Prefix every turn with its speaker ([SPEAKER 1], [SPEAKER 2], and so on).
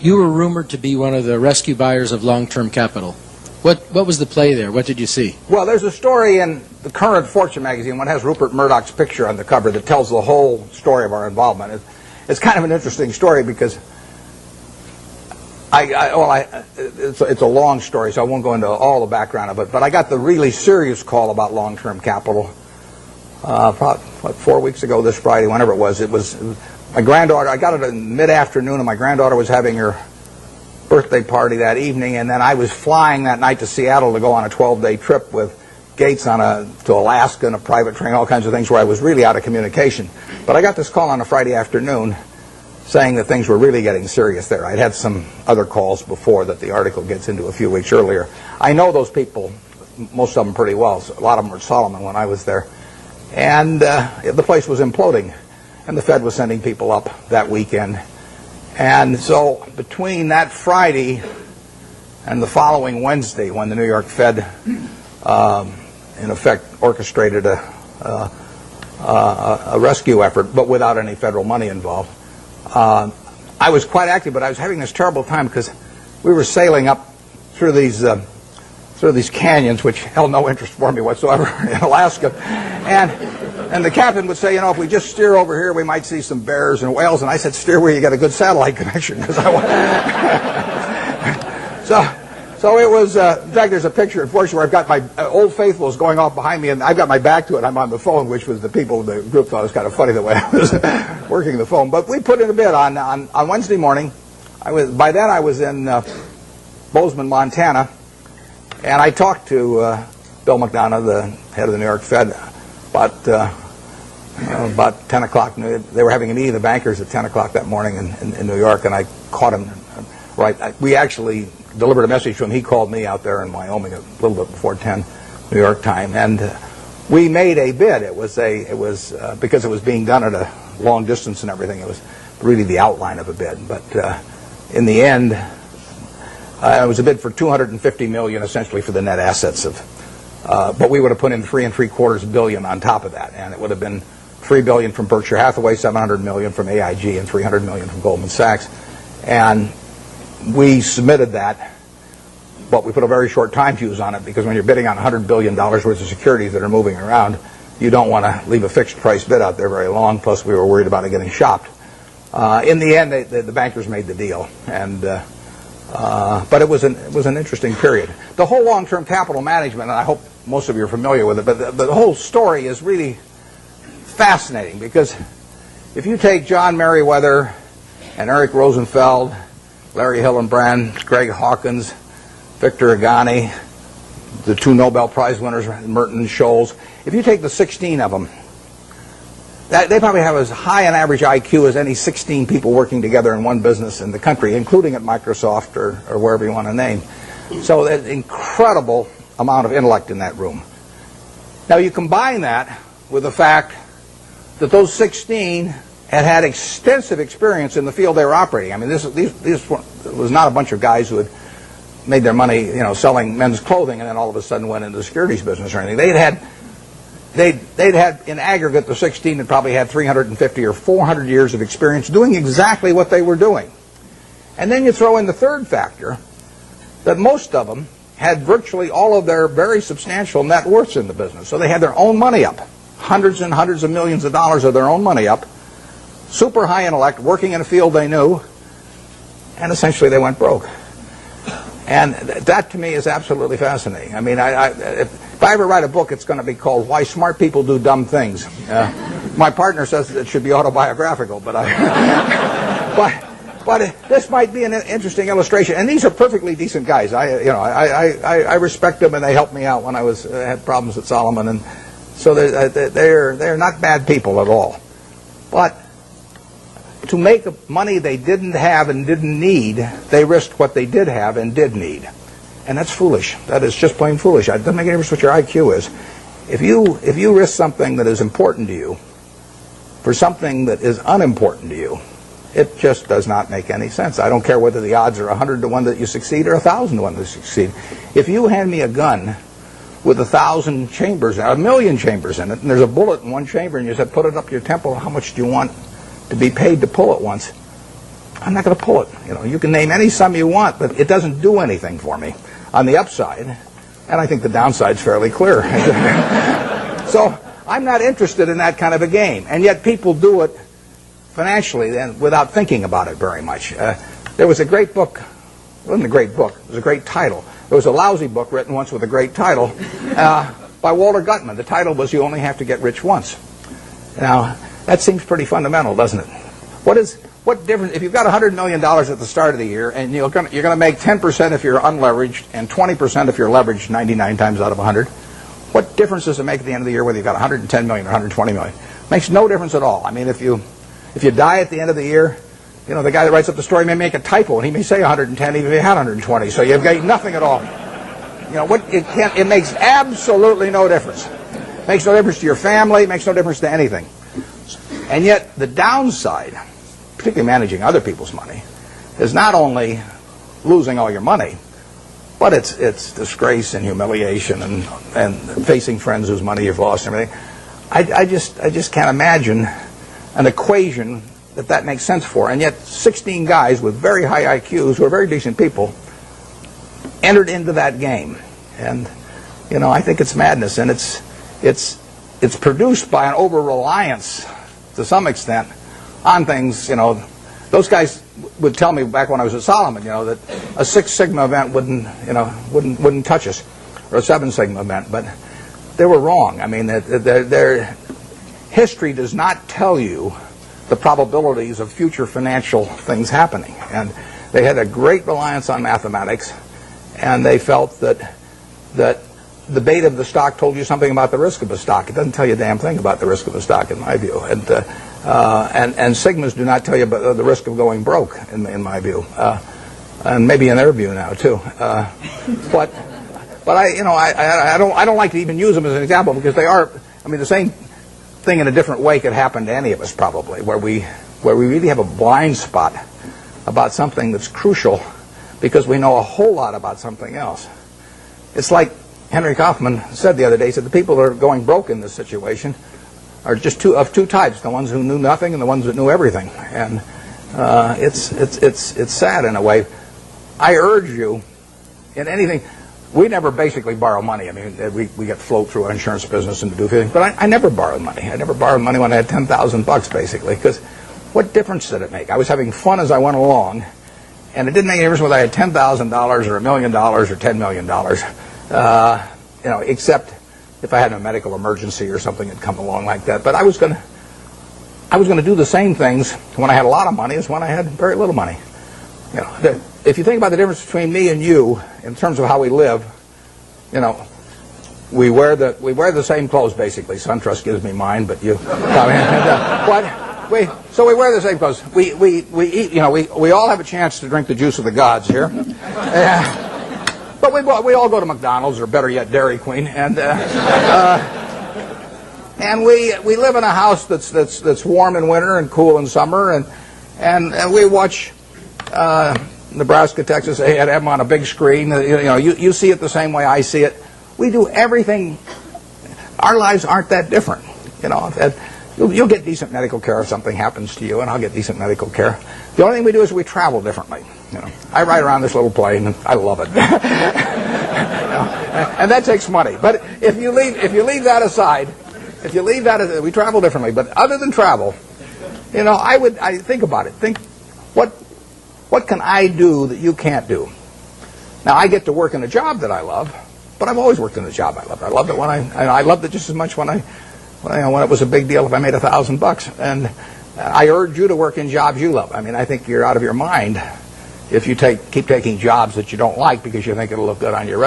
[SPEAKER 1] You were rumored to be one of the rescue buyers of long-term capital. What was the play there? What did you see?
[SPEAKER 2] Well, there's a story in the current Fortune magazine, one has Rupert Murdoch's picture on the cover, that tells the whole story of our involvement. It's kind of an interesting story because it's a long story, so I won't go into all the background of it, but I got the really serious call about long-term capital probably 4 weeks ago this Friday, whenever it was. It was my granddaughter. I got it in mid-afternoon, and my granddaughter was having her birthday party that evening, and then I was flying that night to Seattle to go on a 12-day trip with Gates to Alaska in a private train, all kinds of things where I was really out of communication. But I got this call on a Friday afternoon saying that things were really getting serious there. I'd had some other calls before that the article gets into a few weeks earlier. I know those people, most of them pretty well. A lot of them were Solomon when I was there. And the place was imploding, and the Fed was sending people up that weekend. And so between that Friday and the following Wednesday, when the New York Fed, in effect, orchestrated a rescue effort, but without any federal money involved, I was quite active, but I was having this terrible time because we were sailing up through these canyons, which held no interest for me whatsoever, in Alaska. And the captain would say, if we just steer over here, we might see some bears and whales. And I said, steer where you get a good satellite connection. Because so it was, in fact, there's a picture, unfortunately, where I've got my Old Faithfuls going off behind me, and I've got my back to it. I'm on the phone, which was the people in the group thought it was kind of funny the way I was working the phone. But we put in a bid on Wednesday morning. By then I was in Bozeman, Montana, and I talked to Bill McDonough, the head of the New York Fed, about 10 o'clock. They were having a meeting of the bankers at 10 o'clock that morning in New York, and I caught him right. We actually delivered a message to him. He called me out there in Wyoming a little bit before 10 New York time, and we made a bid. It was because it was being done at a long distance and everything. It was really the outline of a bid, but in the end, it was a bid for $250 million, essentially for the net assets of. But we would have put in $3.75 billion on top of that, and it would have been $3 billion from Berkshire Hathaway, $700 million from AIG, and $300 million from Goldman Sachs. And we submitted that, but we put a very short time fuse on it, because when you're bidding on $100 billion worth of securities that are moving around, you don't want to leave a fixed price bid out there very long. Plus, we were worried about it getting shopped. In the end, the bankers made the deal, and but it was an interesting period. The whole long-term capital management, and I hope most of you are familiar with it, but the whole story is really fascinating, because if you take John Merriweather and Eric Rosenfeld, Larry Hillenbrand, Greg Hawkins, Victor Agani, the two Nobel Prize winners, Merton and Scholes, if you take the 16 of them, they probably have as high an average IQ as any 16 people working together in one business in the country, including at Microsoft or wherever you want to name. So there's an incredible amount of intellect in that room. Now you combine that with the fact that those 16 had extensive experience in the field they were operating. I mean, this was not a bunch of guys who had made their money, selling men's clothing, and then all of a sudden went into the securities business or anything. They'd had in aggregate, the 16 had probably had 350 or 400 years of experience doing exactly what they were doing. And then you throw in the third factor, that most of them had virtually all of their very substantial net worths in the business. So they had their own money up, hundreds and hundreds of millions of dollars of their own money up, super high intellect, working in a field they knew, and essentially they went broke. And that to me is absolutely fascinating. I mean, if I ever write a book, it's going to be called Why Smart People Do Dumb Things. My partner says it should be autobiographical, but this might be an interesting illustration. And these are perfectly decent guys. I respect them, and they helped me out when I had problems at Solomon, and so they're not bad people at all. But to make money they didn't have and didn't need, they risked what they did have and did need. And that's foolish. That is just plain foolish. It doesn't make any difference what your IQ is. If you risk something that is important to you for something that is unimportant to you, it just does not make any sense. I don't care whether the odds are 100 to 1 that you succeed or 1,000 to 1 that you succeed. If you hand me a gun with 1,000 chambers, 1,000,000 chambers in it, and there's a bullet in one chamber, and you said, put it up your temple, how much do you want to be paid to pull it once? I'm not going to pull it. You can name any sum you want, but it doesn't do anything for me on the upside, and I think the downside's fairly clear. So I'm not interested in that kind of a game, and yet people do it financially then without thinking about it very much. There was a great book. It wasn't a great book. It was a great title. There was a lousy book written once with a great title by Walter Gutman. The title was "You Only Have to Get Rich Once." Now, that seems pretty fundamental, doesn't it? What difference if you've got $100 million at the start of the year and you're going to make 10% if you're unleveraged and 20% if you're leveraged 99 times out of 100? What difference does it make at the end of the year whether you've got 110 million or 120 million? Makes no difference at all. I mean, if you die at the end of the year, the guy that writes up the story may make a typo and he may say 110 even if he had 120. So you've got nothing at all. It makes absolutely no difference. It makes no difference to your family. It makes no difference to anything. And yet the downside, particularly managing other people's money, is not only losing all your money, but it's disgrace and humiliation and facing friends whose money you've lost and everything. I just can't imagine an equation that makes sense for. And yet 16 guys with very high IQs who are very decent people entered into that game. And I think it's madness, and it's produced by an over-reliance to some extent on things. Those guys would tell me back when I was at Solomon, that a 6 Sigma event wouldn't touch us, or a 7 Sigma event, but they were wrong. I mean, their history does not tell you the probabilities of future financial things happening, and they had a great reliance on mathematics, and they felt that the beta of the stock told you something about the risk of a stock. It doesn't tell you a damn thing about the risk of a stock, in my view. And Sigmas do not tell you about the risk of going broke, in my view, and maybe in their view now too. But I don't like to even use them as an example because they are. I mean, the same thing in a different way could happen to any of us probably, where we really have a blind spot about something that's crucial because we know a whole lot about something else. It's like Henry Kaufman said the other day. He said the people that are going broke in this situation are just two types: the ones who knew nothing and the ones that knew everything. And it's sad in a way. I urge you, in anything, we never basically borrow money. I mean, we get float through our insurance business and to do things, but I never borrowed money. I never borrowed money when I had $10,000 basically, because what difference did it make? I was having fun as I went along, and it didn't make any difference whether I had $10,000 or $1 million or $10 million. Except if I had a medical emergency or something had come along like that. But I was going to do the same things when I had a lot of money as when I had very little money. If you think about the difference between me and you in terms of how we live, we wear the same clothes basically. SunTrust gives me mine, but you. So we wear the same clothes. We eat. We all have a chance to drink the juice of the gods here. But we all go to McDonald's, or better yet, Dairy Queen, and we live in a house that's warm in winter and cool in summer, and we watch Nebraska, Texas A&M on a big screen. You see it the same way I see it. We do everything. Our lives aren't that different. You'll get decent medical care if something happens to you, and I'll get decent medical care. The only thing we do is we travel differently. I ride around this little plane, and I love it. And that takes money. But if you leave that aside, we travel differently. But other than travel, I think about it. Think, what can I do that you can't do? Now, I get to work in a job that I love, but I've always worked in a job I loved. I loved it I loved it just as much when it was a big deal if I made $1,000. And I urge you to work in jobs you love. I mean, I think you're out of your mind if you keep taking jobs that you don't like because you think it'll look good on your resume.